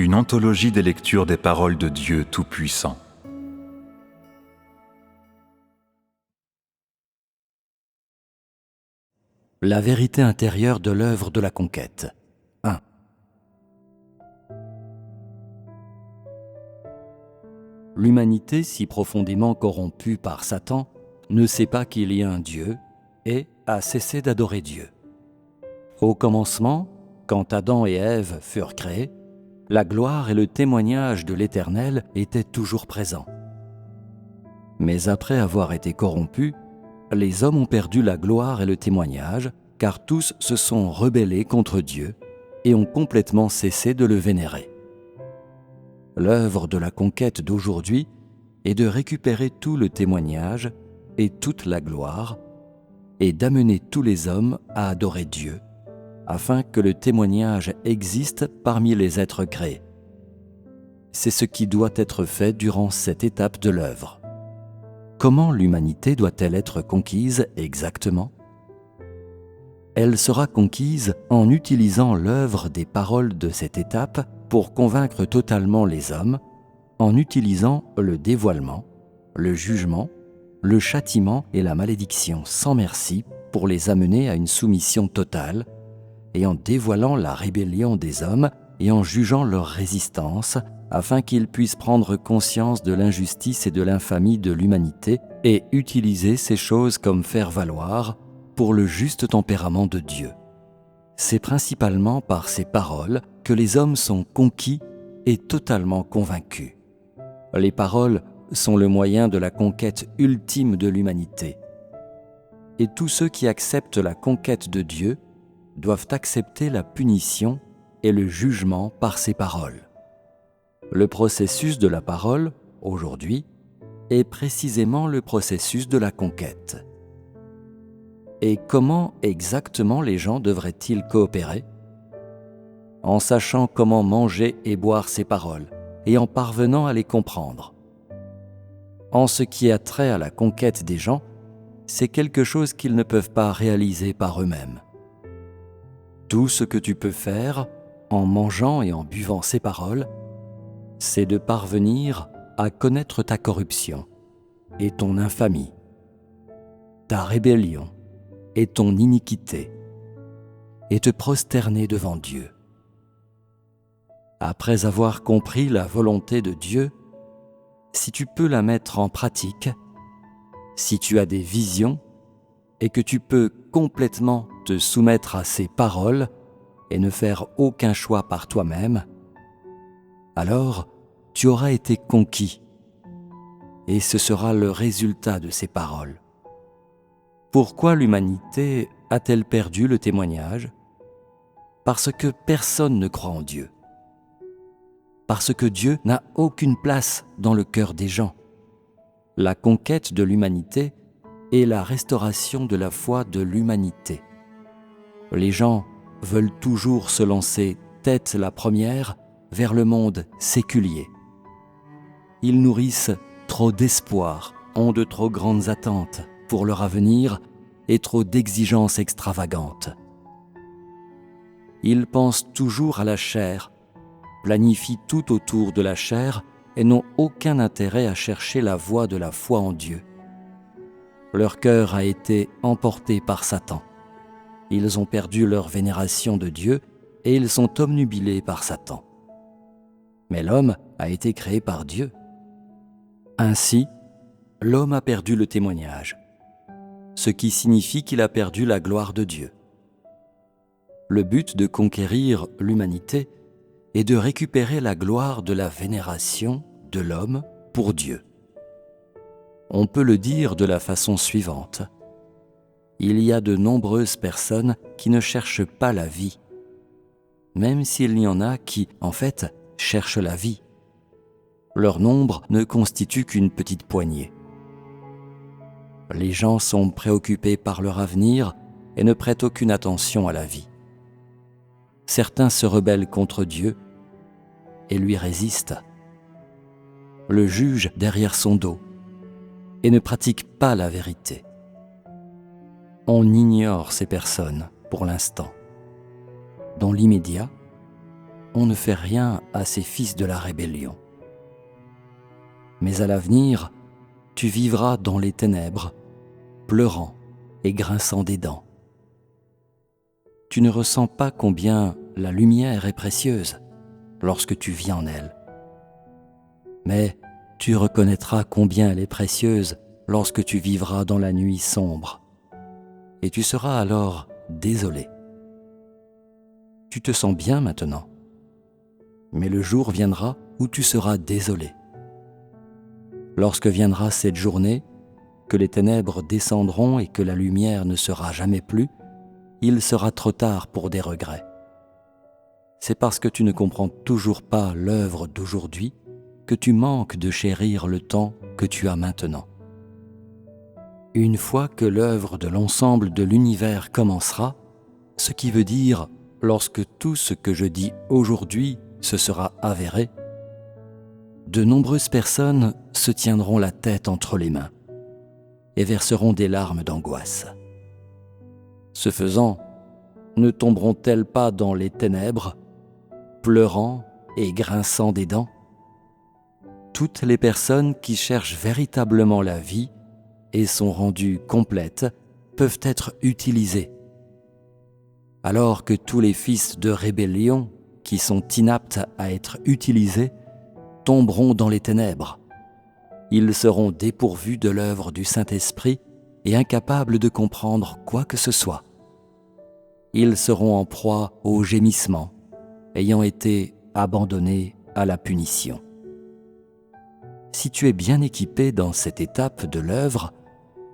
Une anthologie des lectures des paroles de Dieu Tout-Puissant. La vérité intérieure de l'œuvre de la conquête. 1. L'humanité, si profondément corrompue par Satan, ne sait pas qu'il y a un Dieu et a cessé d'adorer Dieu. Au commencement, quand Adam et Ève furent créés, la gloire et le témoignage de l'Éternel étaient toujours présents. Mais après avoir été corrompus, les hommes ont perdu la gloire et le témoignage, car tous se sont rebellés contre Dieu et ont complètement cessé de le vénérer. L'œuvre de la conquête d'aujourd'hui est de récupérer tout le témoignage et toute la gloire et d'amener tous les hommes à adorer Dieu, afin que le témoignage existe parmi les êtres créés. C'est ce qui doit être fait durant cette étape de l'œuvre. Comment l'humanité doit-elle être conquise exactement ? Elle sera conquise en utilisant l'œuvre des paroles de cette étape pour convaincre totalement les hommes, en utilisant le dévoilement, le jugement, le châtiment et la malédiction sans merci pour les amener à une soumission totale, et en dévoilant la rébellion des hommes et en jugeant leur résistance, afin qu'ils puissent prendre conscience de l'injustice et de l'infamie de l'humanité et utiliser ces choses comme faire-valoir pour le juste tempérament de Dieu. C'est principalement par ces paroles que les hommes sont conquis et totalement convaincus. Les paroles sont le moyen de la conquête ultime de l'humanité. Et tous ceux qui acceptent la conquête de Dieu doivent accepter la punition et le jugement par ces paroles. Le processus de la parole, aujourd'hui, est précisément le processus de la conquête. Et comment exactement les gens devraient-ils coopérer ? En sachant comment manger et boire ces paroles, et en parvenant à les comprendre. En ce qui a trait à la conquête des gens, c'est quelque chose qu'ils ne peuvent pas réaliser par eux-mêmes. Tout ce que tu peux faire, en mangeant et en buvant ces paroles, c'est de parvenir à connaître ta corruption et ton infamie, ta rébellion et ton iniquité, et te prosterner devant Dieu. Après avoir compris la volonté de Dieu, si tu peux la mettre en pratique, si tu as des visions et que tu peux complètement te soumettre à ces paroles et ne faire aucun choix par toi-même, alors tu auras été conquis et ce sera le résultat de ces paroles. Pourquoi l'humanité a-t-elle perdu le témoignage ? Parce que personne ne croit en Dieu. Parce que Dieu n'a aucune place dans le cœur des gens. La conquête de l'humanité est la restauration de la foi de l'humanité. Les gens veulent toujours se lancer tête la première vers le monde séculier. Ils nourrissent trop d'espoir, ont de trop grandes attentes pour leur avenir et trop d'exigences extravagantes. Ils pensent toujours à la chair, planifient tout autour de la chair et n'ont aucun intérêt à chercher la voie de la foi en Dieu. Leur cœur a été emporté par Satan. Ils ont perdu leur vénération de Dieu et ils sont obnubilés par Satan. Mais l'homme a été créé par Dieu. Ainsi, l'homme a perdu le témoignage, ce qui signifie qu'il a perdu la gloire de Dieu. Le but de conquérir l'humanité est de récupérer la gloire de la vénération de l'homme pour Dieu. On peut le dire de la façon suivante. Il y a de nombreuses personnes qui ne cherchent pas la vie, même s'il y en a qui, en fait, cherchent la vie. Leur nombre ne constitue qu'une petite poignée. Les gens sont préoccupés par leur avenir et ne prêtent aucune attention à la vie. Certains se rebellent contre Dieu et lui résistent, le jugent derrière son dos et ne pratiquent pas la vérité. On ignore ces personnes pour l'instant. Dans l'immédiat, on ne fait rien à ces fils de la rébellion. Mais à l'avenir, tu vivras dans les ténèbres, pleurant et grinçant des dents. Tu ne ressens pas combien la lumière est précieuse lorsque tu vis en elle. Mais tu reconnaîtras combien elle est précieuse lorsque tu vivras dans la nuit sombre. Et tu seras alors désolé. Tu te sens bien maintenant, mais le jour viendra où tu seras désolé. Lorsque viendra cette journée, que les ténèbres descendront et que la lumière ne sera jamais plus, il sera trop tard pour des regrets. C'est parce que tu ne comprends toujours pas l'œuvre d'aujourd'hui que tu manques de chérir le temps que tu as maintenant. Une fois que l'œuvre de l'ensemble de l'univers commencera, ce qui veut dire lorsque tout ce que je dis aujourd'hui se sera avéré, de nombreuses personnes se tiendront la tête entre les mains et verseront des larmes d'angoisse. Ce faisant, ne tomberont-elles pas dans les ténèbres, pleurant et grinçant des dents? Toutes les personnes qui cherchent véritablement la vie et sont rendues complètes peuvent être utilisées, alors que tous les fils de rébellion qui sont inaptes à être utilisés tomberont dans les ténèbres. Ils seront dépourvus de l'œuvre du Saint-Esprit et incapables de comprendre quoi que ce soit. Ils seront en proie au gémissement, ayant été abandonnés à la punition. Si tu es bien équipé dans cette étape de l'œuvre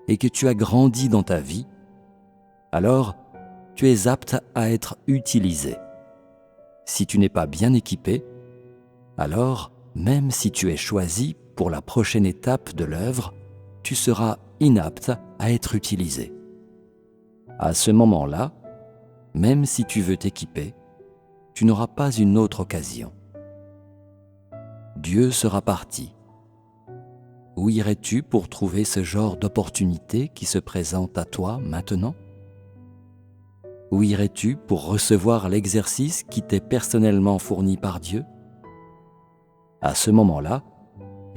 et que tu as grandi dans ta vie, alors tu es apte à être utilisé. Si tu n'es pas bien équipé, alors, même si tu es choisi pour la prochaine étape de l'œuvre, tu seras inapte à être utilisé. À ce moment-là, même si tu veux t'équiper, tu n'auras pas une autre occasion. Dieu sera parti. Où irais-tu pour trouver ce genre d'opportunité qui se présente à toi maintenant? Où irais-tu pour recevoir l'exercice qui t'est personnellement fourni par Dieu? À ce moment-là,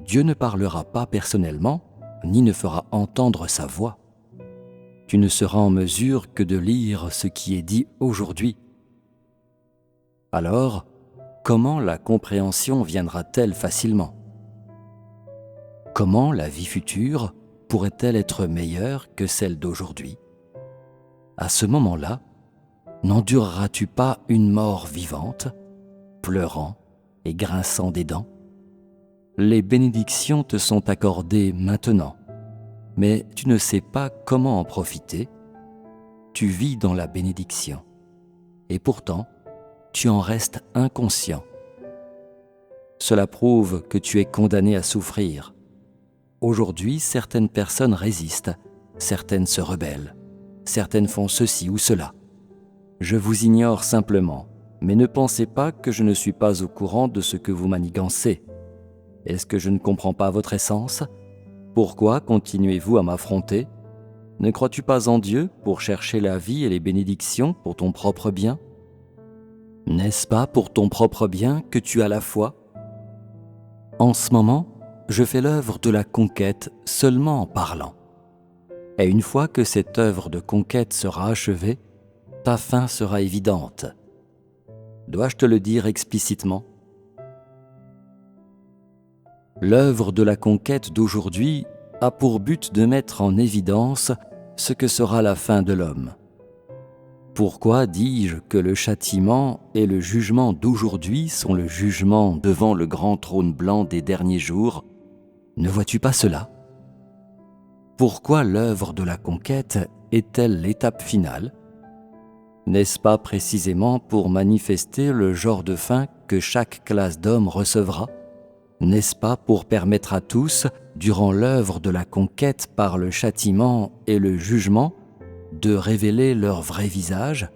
Dieu ne parlera pas personnellement, ni ne fera entendre sa voix. Tu ne seras en mesure que de lire ce qui est dit aujourd'hui. Alors, comment la compréhension viendra-t-elle facilement? Comment la vie future pourrait-elle être meilleure que celle d'aujourd'hui? À ce moment-là, n'endureras-tu pas une mort vivante, pleurant et grinçant des dents? Les bénédictions te sont accordées maintenant, mais tu ne sais pas comment en profiter. Tu vis dans la bénédiction, et pourtant, tu en restes inconscient. Cela prouve que tu es condamné à souffrir. Aujourd'hui, certaines personnes résistent, certaines se rebellent, certaines font ceci ou cela. Je vous ignore simplement, mais ne pensez pas que je ne suis pas au courant de ce que vous manigancez. Est-ce que je ne comprends pas votre essence? Pourquoi continuez-vous à m'affronter? Ne crois-tu pas en Dieu pour chercher la vie et les bénédictions pour ton propre bien? N'est-ce pas pour ton propre bien que tu as la foi? En ce moment, je fais l'œuvre de la conquête seulement en parlant. Et une fois que cette œuvre de conquête sera achevée, ta fin sera évidente. Dois-je te le dire explicitement? L'œuvre de la conquête d'aujourd'hui a pour but de mettre en évidence ce que sera la fin de l'homme. Pourquoi dis-je que le châtiment et le jugement d'aujourd'hui sont le jugement devant le grand trône blanc des derniers jours? Ne vois-tu pas cela? Pourquoi l'œuvre de la conquête est-elle l'étape finale? N'est-ce pas précisément pour manifester le genre de fin que chaque classe d'hommes recevra? N'est-ce pas pour permettre à tous, durant l'œuvre de la conquête par le châtiment et le jugement, de révéler leur vrai visage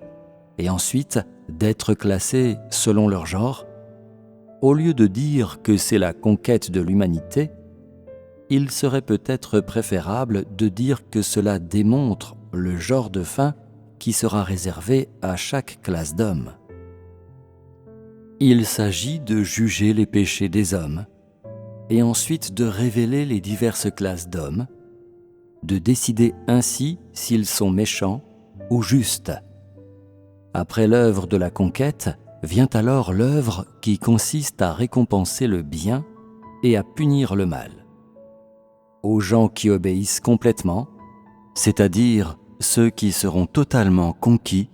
et ensuite d'être classés selon leur genre? Au lieu de dire que c'est la conquête de l'humanité, il serait peut-être préférable de dire que cela démontre le genre de fin qui sera réservé à chaque classe d'hommes. Il s'agit de juger les péchés des hommes et ensuite de révéler les diverses classes d'hommes, de décider ainsi s'ils sont méchants ou justes. Après l'œuvre de la conquête, vient alors l'œuvre qui consiste à récompenser le bien et à punir le mal. Aux gens qui obéissent complètement, c'est-à-dire ceux qui seront totalement conquis,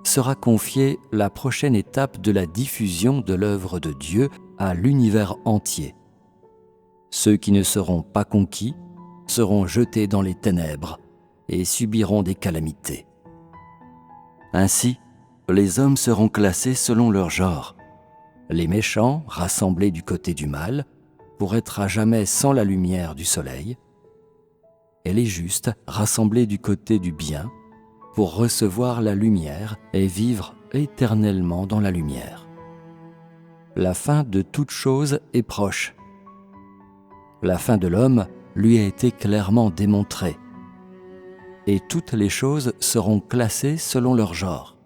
sera confiée la prochaine étape de la diffusion de l'œuvre de Dieu à l'univers entier. Ceux qui ne seront pas conquis seront jetés dans les ténèbres et subiront des calamités. Ainsi, les hommes seront classés selon leur genre. Les méchants, rassemblés du côté du mal, pour être à jamais sans la lumière du soleil, et les justes, rassemblés du côté du bien, pour recevoir la lumière et vivre éternellement dans la lumière. La fin de toute chose est proche. La fin de l'homme lui a été clairement démontrée, et toutes les choses seront classées selon leur genre.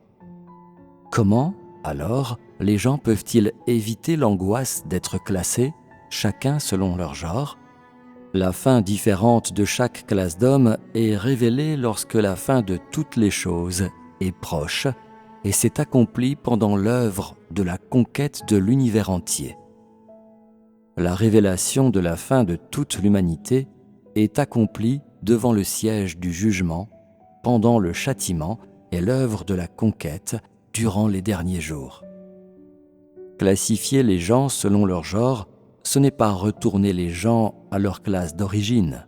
Comment, alors, les gens peuvent-ils éviter l'angoisse d'être classés, chacun selon leur genre ? La fin différente de chaque classe d'hommes est révélée lorsque la fin de toutes les choses est proche et s'est accomplie pendant l'œuvre de la conquête de l'univers entier. La révélation de la fin de toute l'humanité est accomplie devant le siège du jugement, pendant le châtiment et l'œuvre de la conquête durant les derniers jours. Classifier les gens selon leur genre, ce n'est pas retourner les gens à leur classe d'origine,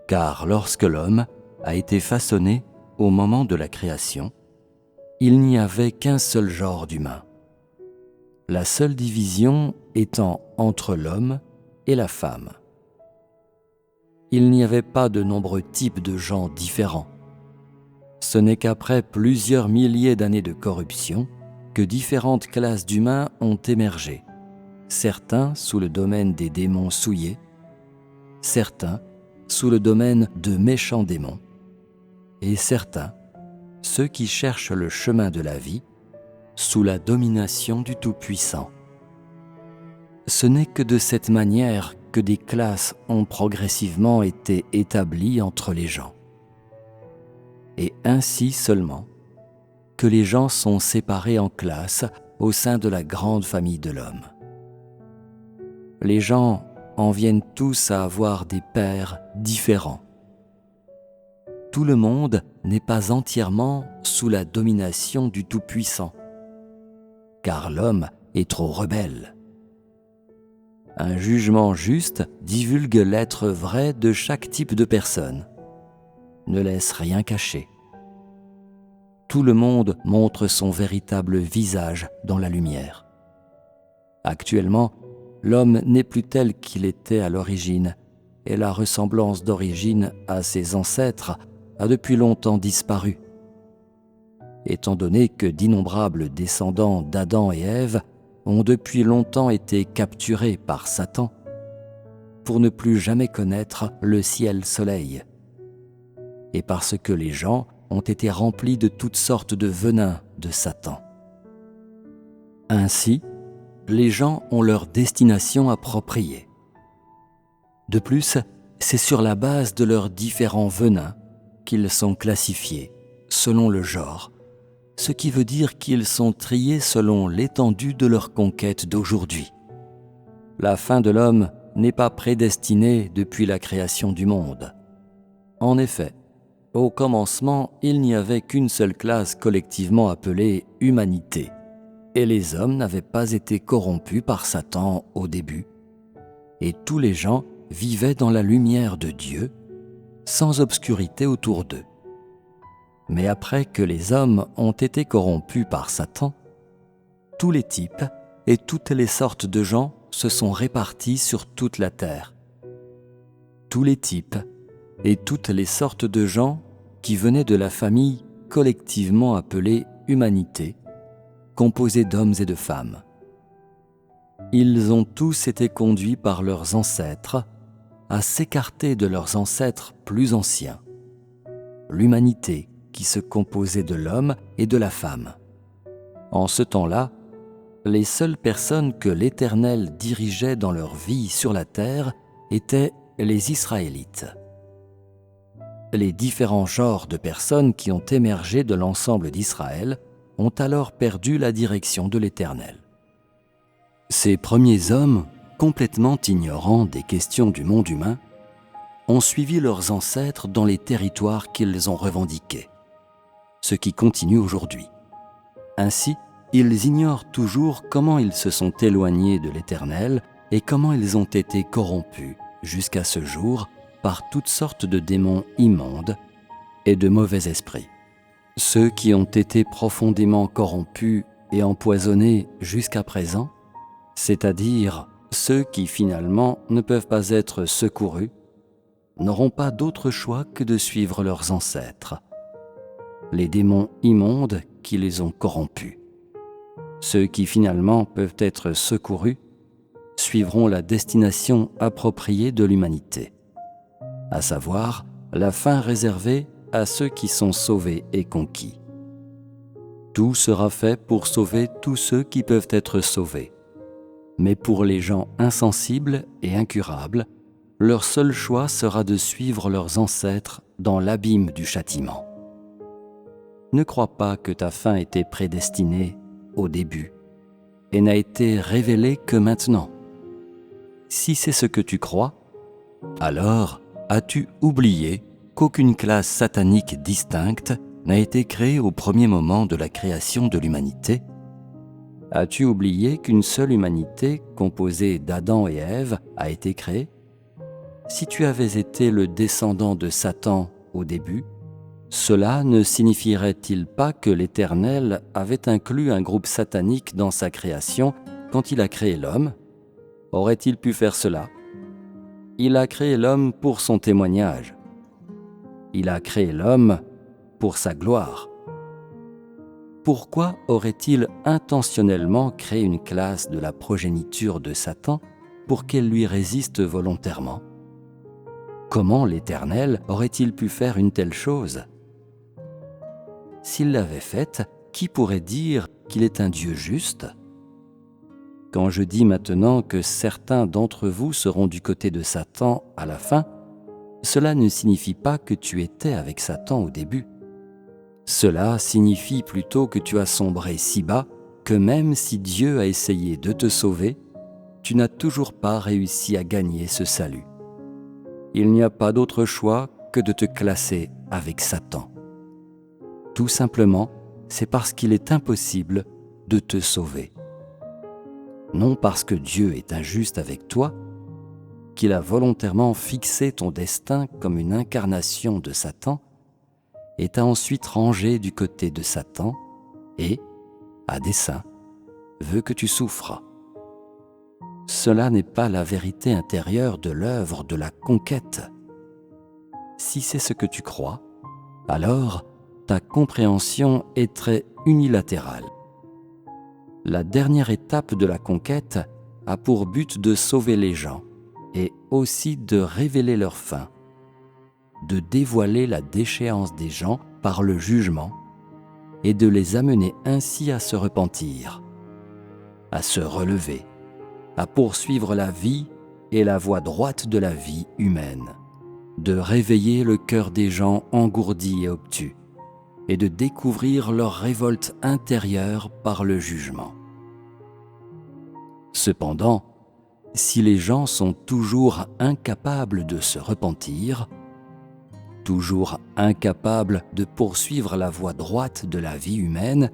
car lorsque l'homme a été façonné au moment de la création, il n'y avait qu'un seul genre d'humain. La seule division étant entre l'homme et la femme. Il n'y avait pas de nombreux types de gens différents. Ce n'est qu'après plusieurs milliers d'années de corruption que différentes classes d'humains ont émergé, certains sous le domaine des démons souillés, certains sous le domaine de méchants démons, et certains, ceux qui cherchent le chemin de la vie, sous la domination du Tout-Puissant. Ce n'est que de cette manière que des classes ont progressivement été établies entre les gens. Et ainsi seulement que les gens sont séparés en classes au sein de la grande famille de l'homme. Les gens en viennent tous à avoir des pères différents. Tout le monde n'est pas entièrement sous la domination du Tout-Puissant, car l'homme est trop rebelle. Un jugement juste divulgue l'être vrai de chaque type de personne, ne laisse rien cacher. Tout le monde montre son véritable visage dans la lumière. Actuellement, l'homme n'est plus tel qu'il était à l'origine, et la ressemblance d'origine à ses ancêtres a depuis longtemps disparu. Étant donné que d'innombrables descendants d'Adam et Ève ont depuis longtemps été capturés par Satan pour ne plus jamais connaître le ciel-soleil, et parce que les gens ont été remplis de toutes sortes de venins de Satan. Ainsi, les gens ont leur destination appropriée. De plus, c'est sur la base de leurs différents venins qu'ils sont classifiés, selon le genre, ce qui veut dire qu'ils sont triés selon l'étendue de leur conquête d'aujourd'hui. La fin de l'homme n'est pas prédestinée depuis la création du monde. En effet, au commencement, il n'y avait qu'une seule classe collectivement appelée humanité, et les hommes n'avaient pas été corrompus par Satan au début, et tous les gens vivaient dans la lumière de Dieu, sans obscurité autour d'eux. Mais après que les hommes ont été corrompus par Satan, tous les types et toutes les sortes de gens se sont répartis sur toute la terre. Tous les types et toutes les sortes de gens qui venaient de la famille collectivement appelée humanité, composée d'hommes et de femmes. Ils ont tous été conduits par leurs ancêtres à s'écarter de leurs ancêtres plus anciens, l'humanité qui se composait de l'homme et de la femme. En ce temps-là, les seules personnes que l'Éternel dirigeait dans leur vie sur la terre étaient les Israélites. Les différents genres de personnes qui ont émergé de l'ensemble d'Israël ont alors perdu la direction de l'Éternel. Ces premiers hommes, complètement ignorants des questions du monde humain, ont suivi leurs ancêtres dans les territoires qu'ils ont revendiqués, ce qui continue aujourd'hui. Ainsi, ils ignorent toujours comment ils se sont éloignés de l'Éternel et comment ils ont été corrompus jusqu'à ce jour par toutes sortes de démons immondes et de mauvais esprits. Ceux qui ont été profondément corrompus et empoisonnés jusqu'à présent, c'est-à-dire ceux qui finalement ne peuvent pas être secourus, n'auront pas d'autre choix que de suivre leurs ancêtres, les démons immondes qui les ont corrompus. Ceux qui finalement peuvent être secourus suivront la destination appropriée de l'humanité, à savoir la fin réservée à ceux qui sont sauvés et conquis. Tout sera fait pour sauver tous ceux qui peuvent être sauvés. Mais pour les gens insensibles et incurables, leur seul choix sera de suivre leurs ancêtres dans l'abîme du châtiment. Ne crois pas que ta fin était prédestinée au début et n'a été révélée que maintenant. Si c'est ce que tu crois, alors as-tu oublié qu'aucune classe satanique distincte n'a été créée au premier moment de la création de l'humanité? As-tu oublié qu'une seule humanité composée d'Adam et Ève a été créée? Si tu avais été le descendant de Satan au début, cela ne signifierait-il pas que l'Éternel avait inclus un groupe satanique dans sa création quand il a créé l'homme? Aurait-il pu faire cela? Il a créé l'homme pour son témoignage. Il a créé l'homme pour sa gloire. Pourquoi aurait-il intentionnellement créé une classe de la progéniture de Satan pour qu'elle lui résiste volontairement? Comment l'Éternel aurait-il pu faire une telle chose? S'il l'avait faite, qui pourrait dire qu'il est un Dieu juste? Quand je dis maintenant que certains d'entre vous seront du côté de Satan à la fin, cela ne signifie pas que tu étais avec Satan au début. Cela signifie plutôt que tu as sombré si bas que même si Dieu a essayé de te sauver, tu n'as toujours pas réussi à gagner ce salut. Il n'y a pas d'autre choix que de te classer avec Satan. Tout simplement, c'est parce qu'il est impossible de te sauver. Non parce que Dieu est injuste avec toi, qu'il a volontairement fixé ton destin comme une incarnation de Satan, et t'a ensuite rangé du côté de Satan et, à dessein, veut que tu souffres. Cela n'est pas la vérité intérieure de l'œuvre de la conquête. Si c'est ce que tu crois, alors ta compréhension est très unilatérale. La dernière étape de la conquête a pour but de sauver les gens et aussi de révéler leur fin, de dévoiler la déchéance des gens par le jugement et de les amener ainsi à se repentir, à se relever, à poursuivre la vie et la voie droite de la vie humaine, de réveiller le cœur des gens engourdis et obtus et de découvrir leur révolte intérieure par le jugement. Cependant, si les gens sont toujours incapables de se repentir, toujours incapables de poursuivre la voie droite de la vie humaine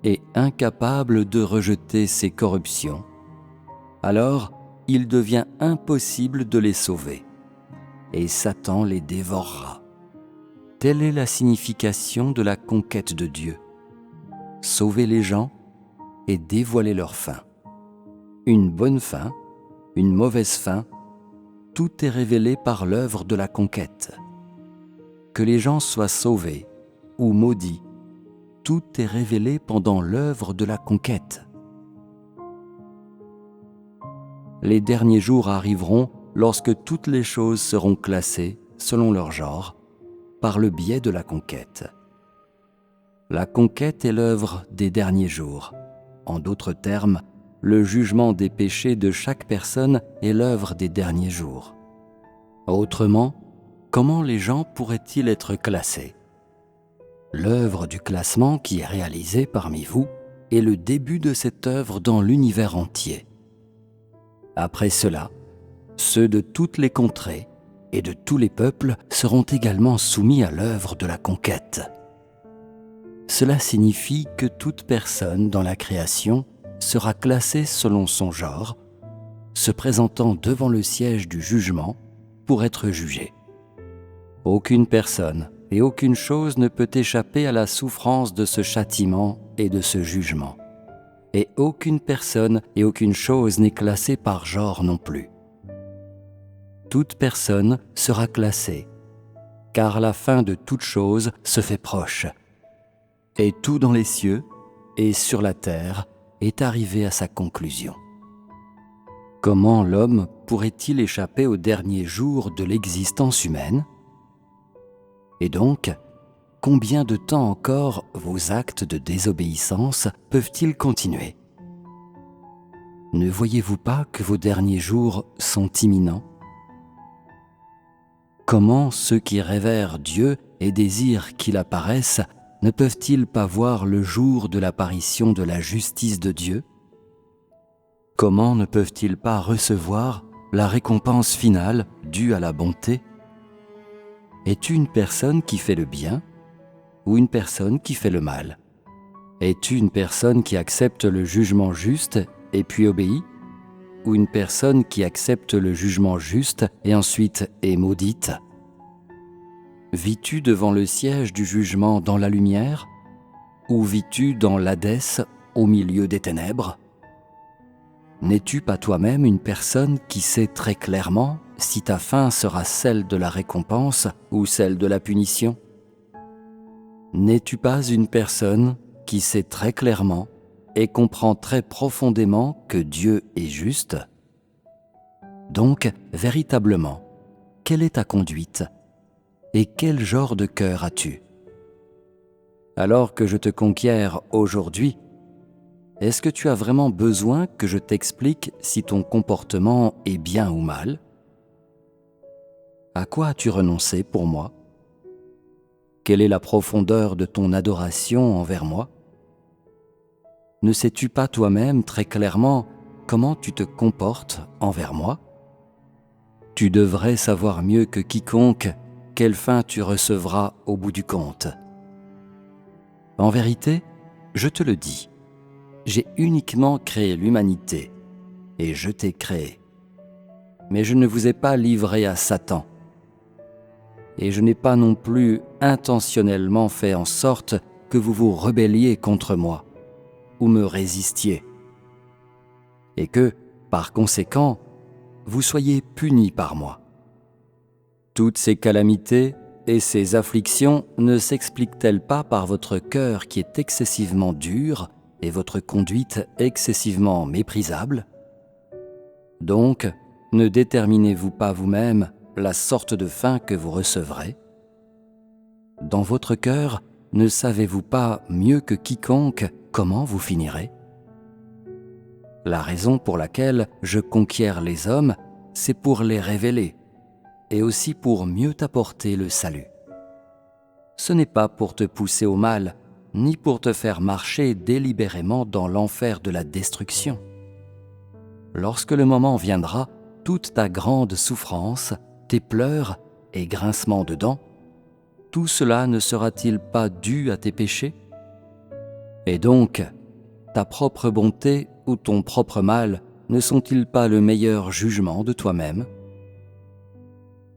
et incapables de rejeter ses corruptions, alors il devient impossible de les sauver, et Satan les dévorera. Telle est la signification de la conquête de Dieu. Sauver les gens et dévoiler leur fin. Une bonne fin, une mauvaise fin, tout est révélé par l'œuvre de la conquête. Que les gens soient sauvés ou maudits, tout est révélé pendant l'œuvre de la conquête. Les derniers jours arriveront lorsque toutes les choses seront classées, selon leur genre, par le biais de la conquête. La conquête est l'œuvre des derniers jours. En d'autres termes, le jugement des péchés de chaque personne est l'œuvre des derniers jours. Autrement, comment les gens pourraient-ils être classés ? L'œuvre du classement qui est réalisée parmi vous est le début de cette œuvre dans l'univers entier. Après cela, ceux de toutes les contrées et de tous les peuples seront également soumis à l'œuvre de la conquête. Cela signifie que toute personne dans la création sera classée selon son genre, se présentant devant le siège du jugement pour être jugée. Aucune personne et aucune chose ne peut échapper à la souffrance de ce châtiment et de ce jugement. Et aucune personne et aucune chose n'est classée par genre non plus. Toute personne sera classée, car la fin de toute chose se fait proche. Et tout dans les cieux et sur la terre est arrivé à sa conclusion. Comment l'homme pourrait-il échapper au dernier jour de l'existence humaine ? Et donc, combien de temps encore vos actes de désobéissance peuvent-ils continuer ? Ne voyez-vous pas que vos derniers jours sont imminents ? Comment ceux qui révèrent Dieu et désirent qu'il apparaisse ne peuvent-ils pas voir le jour de l'apparition de la justice de Dieu ? Comment ne peuvent-ils pas recevoir la récompense finale due à la bonté ? Es-tu une personne qui fait le bien ou une personne qui fait le mal ? Es-tu une personne qui accepte le jugement juste et puis obéit ? Ou une personne qui accepte le jugement juste et ensuite est maudite ? Vis-tu devant le siège du jugement dans la lumière ? Ou vis-tu dans l'Hadès au milieu des ténèbres ? N'es-tu pas toi-même une personne qui sait très clairement si ta fin sera celle de la récompense ou celle de la punition ? N'es-tu pas une personne qui sait très clairement et comprend très profondément que Dieu est juste ? Donc, véritablement, quelle est ta conduite ? Et quel genre de cœur as-tu ? Alors que je te conquiers aujourd'hui, est-ce que tu as vraiment besoin que je t'explique si ton comportement est bien ou mal ? À quoi as-tu renoncé pour moi ? Quelle est la profondeur de ton adoration envers moi ? Ne sais-tu pas toi-même très clairement comment tu te comportes envers moi ? Tu devrais savoir mieux que quiconque quelle fin tu recevras au bout du compte. En vérité, je te le dis, j'ai uniquement créé l'humanité et je t'ai créé. Mais je ne vous ai pas livré à Satan. Et je n'ai pas non plus intentionnellement fait en sorte que vous vous rebelliez contre moi ou me résistiez. Et que, par conséquent, vous soyez punis par moi. Toutes ces calamités et ces afflictions ne s'expliquent-elles pas par votre cœur qui est excessivement dur et votre conduite excessivement méprisable ? Donc, ne déterminez-vous pas vous-même la sorte de fin que vous recevrez ? Dans votre cœur, ne savez-vous pas mieux que quiconque comment vous finirez ? La raison pour laquelle je conquiers les hommes, c'est pour les révéler, et aussi pour mieux t'apporter le salut. Ce n'est pas pour te pousser au mal, ni pour te faire marcher délibérément dans l'enfer de la destruction. Lorsque le moment viendra, toute ta grande souffrance, tes pleurs et grincements de dents, tout cela ne sera-t-il pas dû à tes péchés ? Et donc, ta propre bonté ou ton propre mal ne sont-ils pas le meilleur jugement de toi-même ?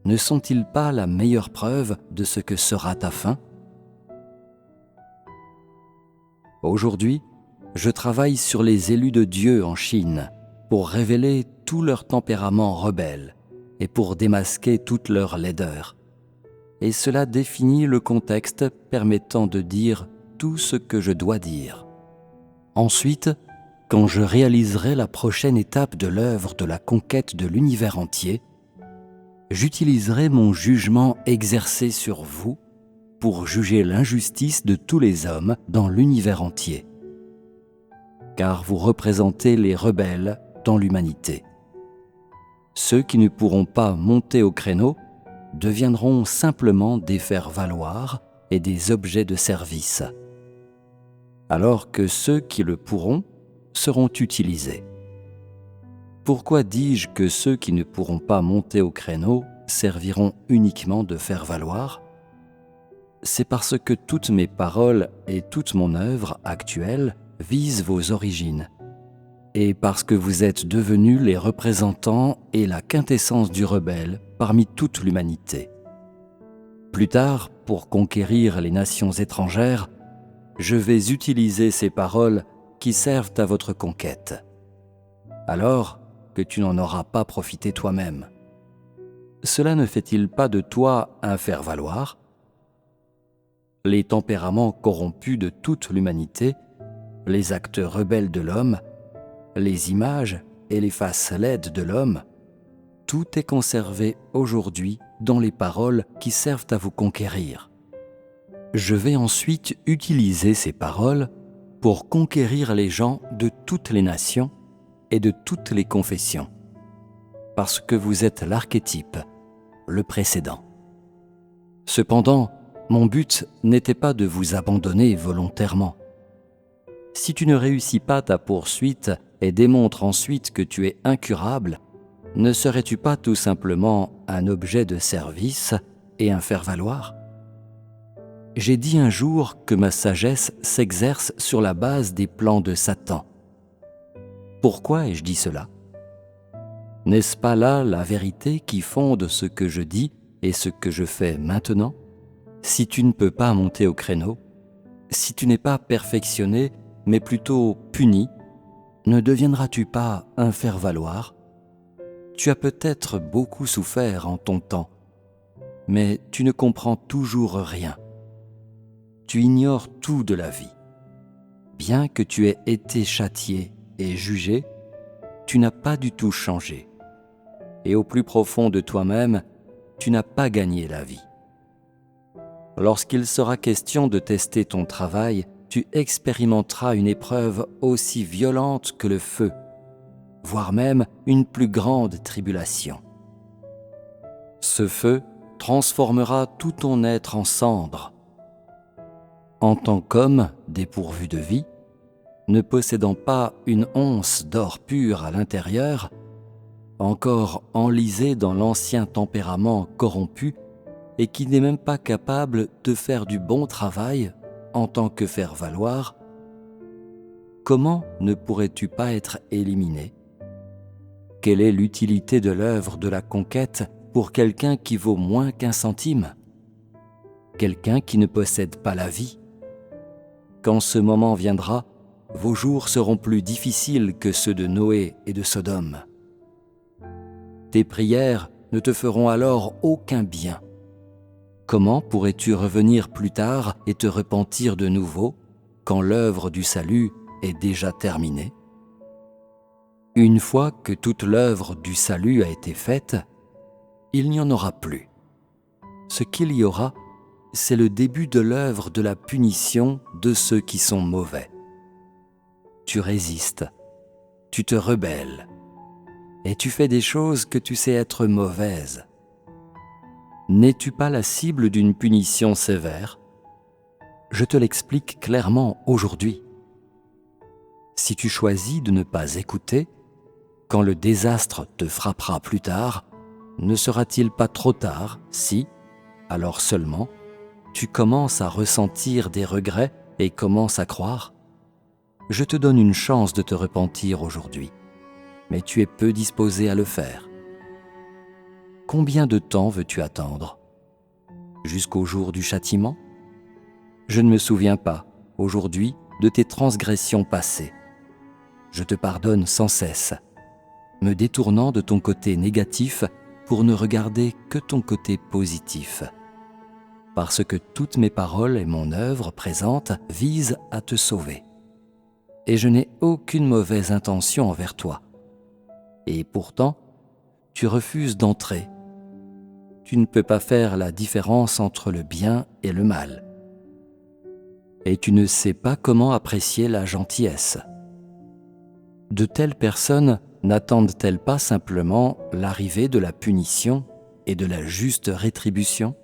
Ne sont-ils pas la meilleure preuve de ce que sera ta fin ? Aujourd'hui, je travaille sur les élus de Dieu en Chine pour révéler tout leur tempérament rebelle et pour démasquer toute leur laideur. Et cela définit le contexte permettant de dire tout ce que je dois dire. Ensuite, quand je réaliserai la prochaine étape de l'œuvre de la conquête de l'univers entier, j'utiliserai mon jugement exercé sur vous pour juger l'injustice de tous les hommes dans l'univers entier. car vous représentez les rebelles dans l'humanité. Ceux qui ne pourront pas monter au créneau deviendront simplement des faire-valoir et des objets de service, alors que ceux qui le pourront seront utilisés. Pourquoi dis-je que ceux qui ne pourront pas monter au créneau serviront uniquement de faire-valoir ? C'est parce que toutes mes paroles et toute mon œuvre actuelle visent vos origines, et parce que vous êtes devenus les représentants et la quintessence du rebelle parmi toute l'humanité. Plus tard, pour conquérir les nations étrangères, je vais utiliser ces paroles qui servent à votre conquête, alors que tu n'en auras pas profité toi-même. Cela ne fait-il pas de toi un faire-valoir ? Les tempéraments corrompus de toute l'humanité, les actes rebelles de l'homme, les images et les faces laides de l'homme, tout est conservé aujourd'hui dans les paroles qui servent à vous conquérir. Je vais ensuite utiliser ces paroles pour conquérir les gens de toutes les nations et de toutes les confessions, parce que vous êtes l'archétype, le précédent. Cependant, mon but n'était pas de vous abandonner volontairement. Si tu ne réussis pas ta poursuite et démontres ensuite que tu es incurable, ne serais-tu pas tout simplement un objet de service et un faire-valoir ? J'ai dit un jour que ma sagesse s'exerce sur la base des plans de Satan. Pourquoi ai-je dit cela ? N'est-ce pas là la vérité qui fonde ce que je dis et ce que je fais maintenant ? Si tu ne peux pas monter au créneau, si tu n'es pas perfectionné, mais plutôt puni, ne deviendras-tu pas un faire-valoir ? Tu as peut-être beaucoup souffert en ton temps, mais tu ne comprends toujours rien. Tu ignores tout de la vie. Bien que tu aies été châtié et jugé, tu n'as pas du tout changé. Et au plus profond de toi-même, tu n'as pas gagné la vie. Lorsqu'il sera question de tester ton travail, tu expérimenteras une épreuve aussi violente que le feu, voire même une plus grande tribulation. Ce feu transformera tout ton être en cendres. En tant qu'homme dépourvu de vie, ne possédant pas une once d'or pur à l'intérieur, encore enlisé dans l'ancien tempérament corrompu et qui n'est même pas capable de faire du bon travail en tant que faire-valoir, comment ne pourrais-tu pas être éliminé ? Quelle est l'utilité de l'œuvre de la conquête pour quelqu'un qui vaut moins qu'un centime ? Quelqu'un qui ne possède pas la vie ? Quand ce moment viendra, vos jours seront plus difficiles que ceux de Noé et de Sodome. Tes prières ne te feront alors aucun bien. Comment pourrais-tu revenir plus tard et te repentir de nouveau quand l'œuvre du salut est déjà terminée ? Une fois que toute l'œuvre du salut a été faite, il n'y en aura plus. Ce qu'il y aura, c'est le début de l'œuvre de la punition de ceux qui sont mauvais. Tu résistes, tu te rebelles, et tu fais des choses que tu sais être mauvaises. N'es-tu pas la cible d'une punition sévère ? Je te l'explique clairement aujourd'hui. Si tu choisis de ne pas écouter, quand le désastre te frappera plus tard, ne sera-t-il pas trop tard si, alors seulement, tu commences à ressentir des regrets et commences à croire ? Je te donne une chance de te repentir aujourd'hui, mais tu es peu disposé à le faire. Combien de temps veux-tu attendre ? Jusqu'au jour du châtiment ? Je ne me souviens pas, aujourd'hui, de tes transgressions passées. Je te pardonne sans cesse, me détournant de ton côté négatif pour ne regarder que ton côté positif. Parce que toutes mes paroles et mon œuvre présente visent à te sauver. Et je n'ai aucune mauvaise intention envers toi. Et pourtant, tu refuses d'entrer. Tu ne peux pas faire la différence entre le bien et le mal. Et tu ne sais pas comment apprécier la gentillesse. De telles personnes n'attendent-elles pas simplement l'arrivée de la punition et de la juste rétribution ?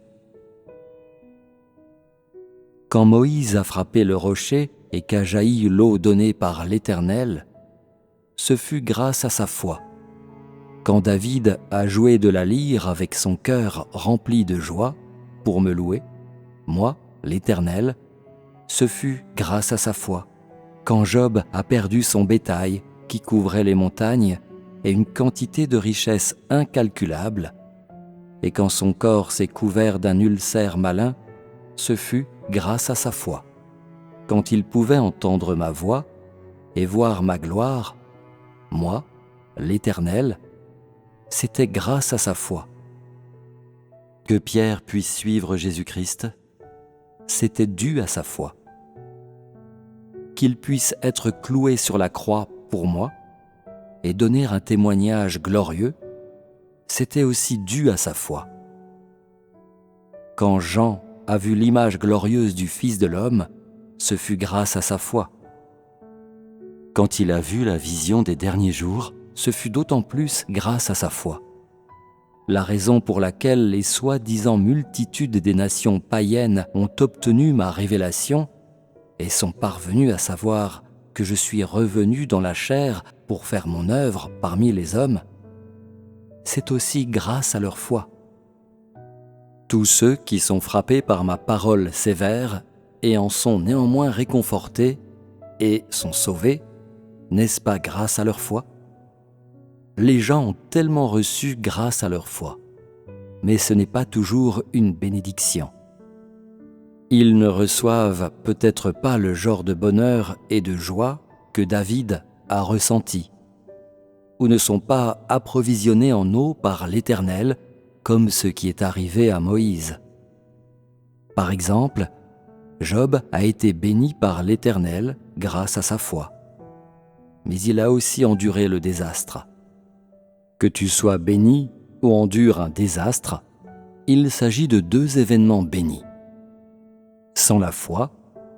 Quand Moïse a frappé le rocher et qu'a jailli l'eau donnée par l'Éternel, ce fut grâce à sa foi. Quand David a joué de la lyre avec son cœur rempli de joie pour me louer, moi, l'Éternel, ce fut grâce à sa foi. Quand Job a perdu son bétail qui couvrait les montagnes et une quantité de richesses incalculables, et quand son corps s'est couvert d'un ulcère malin, ce fut grâce à sa foi. Quand il pouvait entendre ma voix et voir ma gloire, moi, l'Éternel, c'était grâce à sa foi. Que Pierre puisse suivre Jésus-Christ, c'était dû à sa foi. Qu'il puisse être cloué sur la croix pour moi et donner un témoignage glorieux, c'était aussi dû à sa foi. Quand Jean a vu l'image glorieuse du Fils de l'homme, ce fut grâce à sa foi. Quand il a vu la vision des derniers jours, ce fut d'autant plus grâce à sa foi. La raison pour laquelle les soi-disant multitudes des nations païennes ont obtenu ma révélation et sont parvenus à savoir que je suis revenu dans la chair pour faire mon œuvre parmi les hommes, c'est aussi grâce à leur foi. Tous ceux qui sont frappés par ma parole sévère et en sont néanmoins réconfortés et sont sauvés, n'est-ce pas grâce à leur foi ? Les gens ont tellement reçu grâce à leur foi, mais ce n'est pas toujours une bénédiction. Ils ne reçoivent peut-être pas le genre de bonheur et de joie que David a ressenti, ou ne sont pas approvisionnés en eau par l'Éternel, comme ce qui est arrivé à Moïse. Par exemple, Job a été béni par l'Éternel grâce à sa foi, mais il a aussi enduré le désastre. Que tu sois béni ou endures un désastre, il s'agit de deux événements bénis. Sans la foi,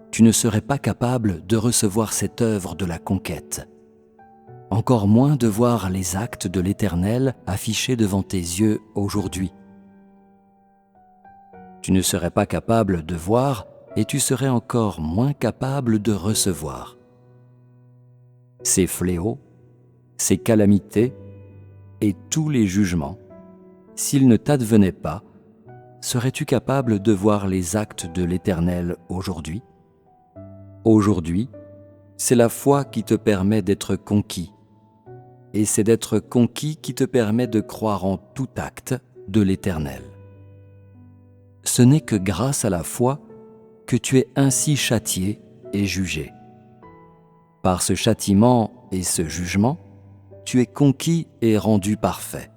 tu ne serais pas capable de recevoir cette œuvre de la conquête, encore moins de voir les actes de l'Éternel affichés devant tes yeux aujourd'hui. Tu ne serais pas capable de voir et tu serais encore moins capable de recevoir. Ces fléaux, ces calamités et tous les jugements, s'ils ne t'advenaient pas, serais-tu capable de voir les actes de l'Éternel aujourd'hui ? Aujourd'hui, c'est la foi qui te permet d'être conquis, et c'est d'être conquis qui te permet de croire en tout acte de l'Éternel. Ce n'est que grâce à la foi que tu es ainsi châtié et jugé. Par ce châtiment et ce jugement, tu es conquis et rendu parfait.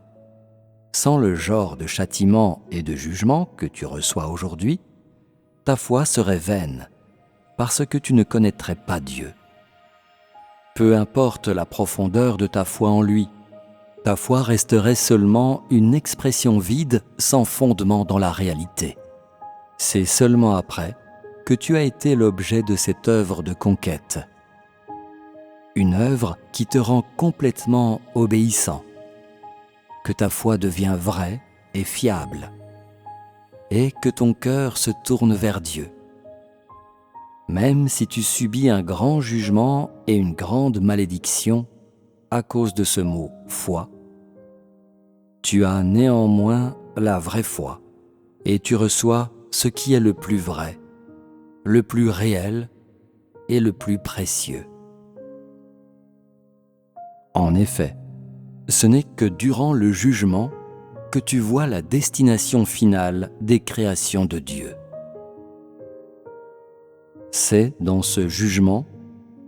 Sans le genre de châtiment et de jugement que tu reçois aujourd'hui, ta foi serait vaine, parce que tu ne connaîtrais pas Dieu. Peu importe la profondeur de ta foi en lui, ta foi resterait seulement une expression vide sans fondement dans la réalité. C'est seulement après que tu as été l'objet de cette œuvre de conquête. Une œuvre qui te rend complètement obéissant, que ta foi devient vraie et fiable, et que ton cœur se tourne vers Dieu. Même si tu subis un grand jugement et une grande malédiction à cause de ce mot « foi », tu as néanmoins la vraie foi et tu reçois ce qui est le plus vrai, le plus réel et le plus précieux. En effet, ce n'est que durant le jugement que tu vois la destination finale des créations de Dieu. C'est dans ce jugement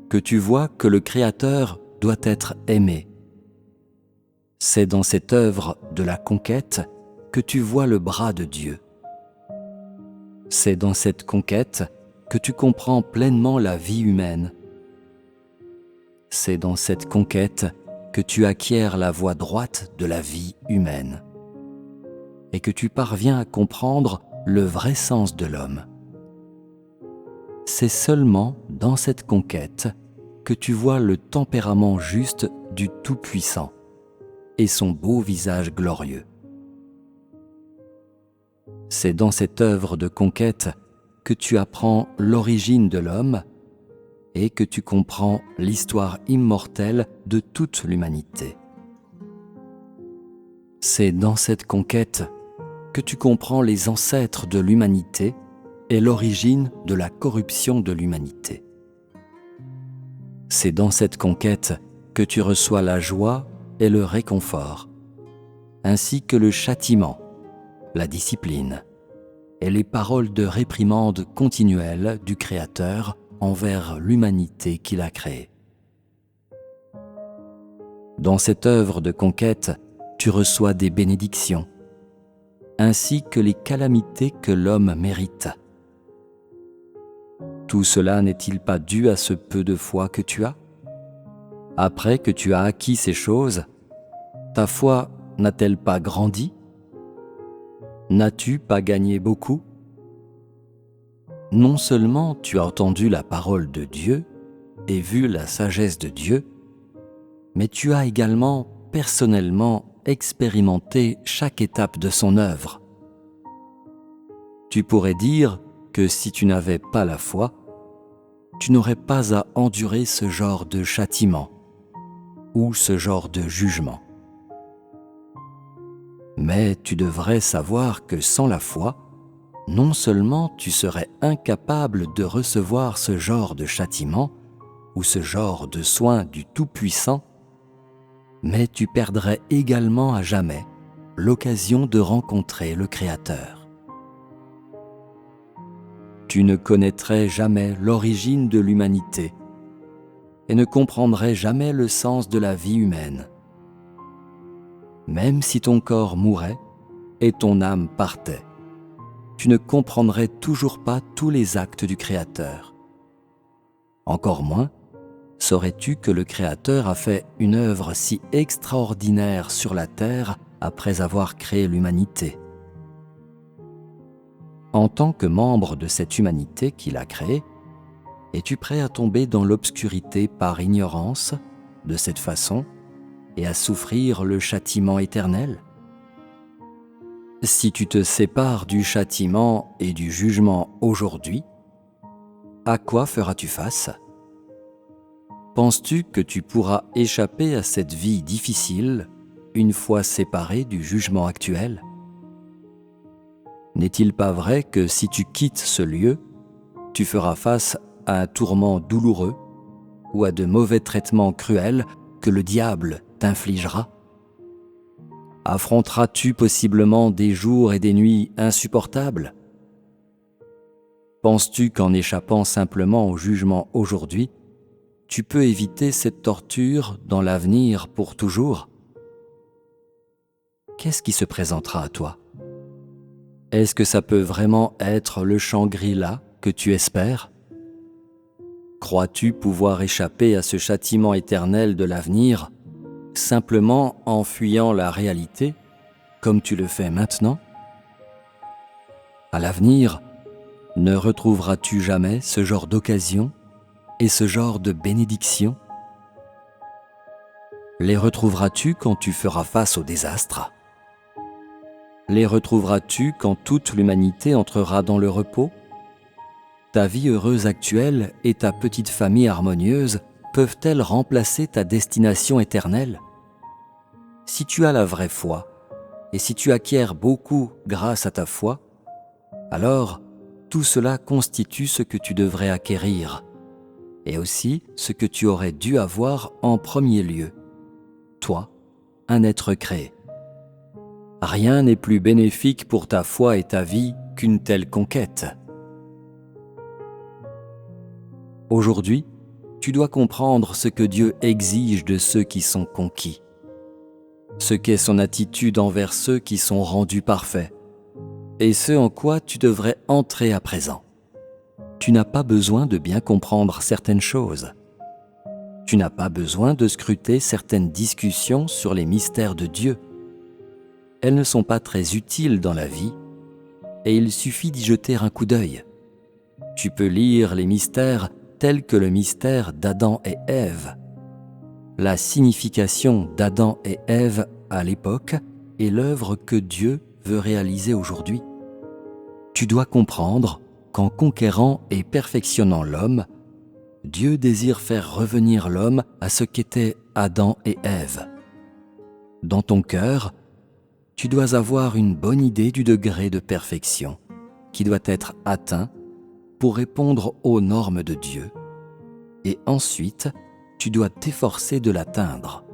que tu vois que le Créateur doit être aimé. C'est dans cette œuvre de la conquête que tu vois le bras de Dieu. C'est dans cette conquête que tu comprends pleinement la vie humaine. C'est dans cette conquête que tu acquiers la voie droite de la vie humaine et que tu parviens à comprendre le vrai sens de l'homme. C'est seulement dans cette conquête que tu vois le tempérament juste du Tout-Puissant et son beau visage glorieux. C'est dans cette œuvre de conquête que tu apprends l'origine de l'homme et que tu comprends l'histoire immortelle de toute l'humanité. C'est dans cette conquête que tu comprends les ancêtres de l'humanité et l'origine de la corruption de l'humanité. C'est dans cette conquête que tu reçois la joie et le réconfort, ainsi que le châtiment, la discipline et les paroles de réprimande continuelle du Créateur envers l'humanité qu'il a créée. Dans cette œuvre de conquête, tu reçois des bénédictions, ainsi que les calamités que l'homme mérite. Tout cela n'est-il pas dû à ce peu de foi que tu as ? Après que tu as acquis ces choses, ta foi n'a-t-elle pas grandi ? N'as-tu pas gagné beaucoup ? Non seulement tu as entendu la parole de Dieu et vu la sagesse de Dieu, mais tu as également personnellement expérimenté chaque étape de son œuvre. Tu pourrais dire que si tu n'avais pas la foi, tu n'aurais pas à endurer ce genre de châtiment ou ce genre de jugement. Mais tu devrais savoir que sans la foi, non seulement tu serais incapable de recevoir ce genre de châtiment ou ce genre de soin du Tout-Puissant, mais tu perdrais également à jamais l'occasion de rencontrer le Créateur. Tu ne connaîtrais jamais l'origine de l'humanité et ne comprendrais jamais le sens de la vie humaine. Même si ton corps mourait et ton âme partait, tu ne comprendrais toujours pas tous les actes du Créateur. Encore moins, saurais-tu que le Créateur a fait une œuvre si extraordinaire sur la terre après avoir créé l'humanité. En tant que membre de cette humanité qu'il a créée, es-tu prêt à tomber dans l'obscurité par ignorance de cette façon et à souffrir le châtiment éternel ? Si tu te sépares du châtiment et du jugement aujourd'hui, à quoi feras-tu face ? Penses-tu que tu pourras échapper à cette vie difficile une fois séparé du jugement actuel ? N'est-il pas vrai que si tu quittes ce lieu, tu feras face à un tourment douloureux ou à de mauvais traitements cruels que le diable t'infligera ? Affronteras-tu possiblement des jours et des nuits insupportables ? Penses-tu qu'en échappant simplement au jugement aujourd'hui, tu peux éviter cette torture dans l'avenir pour toujours ? Qu'est-ce qui se présentera à toi ? Est-ce que ça peut vraiment être le Shangri-La que tu espères ? Crois-tu pouvoir échapper à ce châtiment éternel de l'avenir simplement en fuyant la réalité, comme tu le fais maintenant ? À l'avenir, ne retrouveras-tu jamais ce genre d'occasion et ce genre de bénédiction ? Les retrouveras-tu quand tu feras face au désastre ? Les retrouveras-tu quand toute l'humanité entrera dans le repos ? Ta vie heureuse actuelle et ta petite famille harmonieuse peuvent-elles remplacer ta destination éternelle ? Si tu as la vraie foi, et si tu acquiers beaucoup grâce à ta foi, alors tout cela constitue ce que tu devrais acquérir, et aussi ce que tu aurais dû avoir en premier lieu, toi, un être créé. Rien n'est plus bénéfique pour ta foi et ta vie qu'une telle conquête. Aujourd'hui, tu dois comprendre ce que Dieu exige de ceux qui sont conquis, ce qu'est son attitude envers ceux qui sont rendus parfaits, et ce en quoi tu devrais entrer à présent. Tu n'as pas besoin de bien comprendre certaines choses. Tu n'as pas besoin de scruter certaines discussions sur les mystères de Dieu. Elles ne sont pas très utiles dans la vie, et il suffit d'y jeter un coup d'œil. Tu peux lire les mystères tel que le mystère d'Adam et Ève. La signification d'Adam et Ève à l'époque est l'œuvre que Dieu veut réaliser aujourd'hui. Tu dois comprendre qu'en conquérant et perfectionnant l'homme, Dieu désire faire revenir l'homme à ce qu'étaient Adam et Ève. Dans ton cœur, tu dois avoir une bonne idée du degré de perfection qui doit être atteint pour répondre aux normes de Dieu. Et ensuite, tu dois t'efforcer de l'atteindre.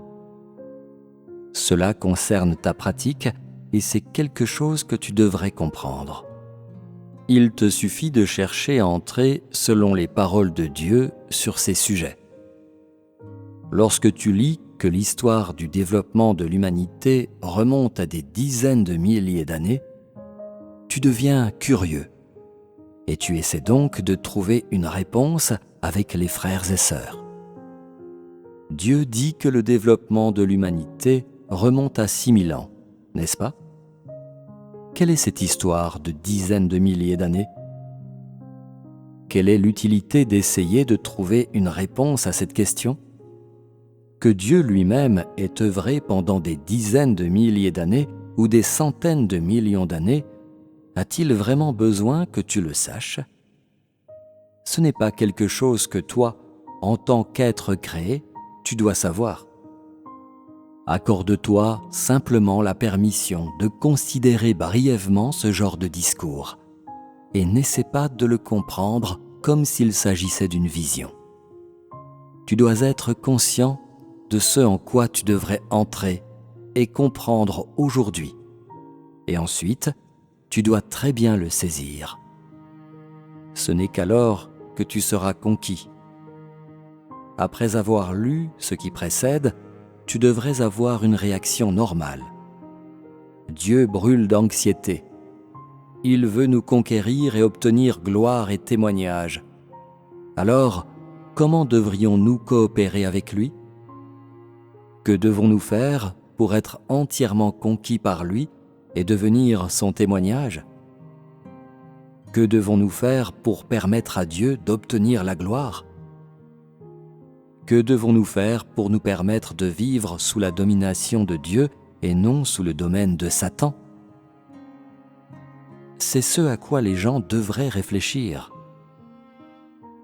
Cela concerne ta pratique et c'est quelque chose que tu devrais comprendre. Il te suffit de chercher à entrer selon les paroles de Dieu sur ces sujets. Lorsque tu lis que l'histoire du développement de l'humanité remonte à des dizaines de milliers d'années, tu deviens curieux et tu essaies donc de trouver une réponse avec les frères et sœurs. Dieu dit que le développement de l'humanité remonte à 6000 ans, n'est-ce pas? Quelle est cette histoire de dizaines de milliers d'années? Quelle est l'utilité d'essayer de trouver une réponse à cette question? Que Dieu lui-même ait œuvré pendant des dizaines de milliers d'années ou des centaines de millions d'années, a-t-il vraiment besoin que tu le saches? Ce n'est pas quelque chose que toi, en tant qu'être créé, tu dois savoir. Accorde-toi simplement la permission de considérer brièvement ce genre de discours et n'essaie pas de le comprendre comme s'il s'agissait d'une vision. Tu dois être conscient de ce en quoi tu devrais entrer et comprendre aujourd'hui. Et ensuite, tu dois très bien le saisir. Ce n'est qu'alors que tu seras conquis. Après avoir lu ce qui précède, tu devrais avoir une réaction normale. Dieu brûle d'anxiété. Il veut nous conquérir et obtenir gloire et témoignage. Alors, comment devrions-nous coopérer avec lui? Que devons-nous faire pour être entièrement conquis par lui et devenir son témoignage? Que devons-nous faire pour permettre à Dieu d'obtenir la gloire? Que devons-nous faire pour nous permettre de vivre sous la domination de Dieu et non sous le domaine de Satan? C'est ce à quoi les gens devraient réfléchir.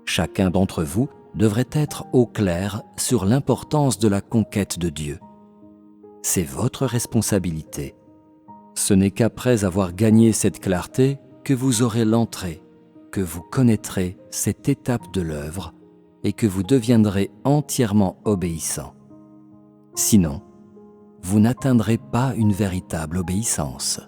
Chacun d'entre vous devrait être au clair sur l'importance de la conquête de Dieu. C'est votre responsabilité. Ce n'est qu'après avoir gagné cette clarté que vous aurez l'entrée, que vous connaîtrez cette étape de l'œuvre et que vous deviendrez entièrement obéissant. Sinon, vous n'atteindrez pas une véritable obéissance.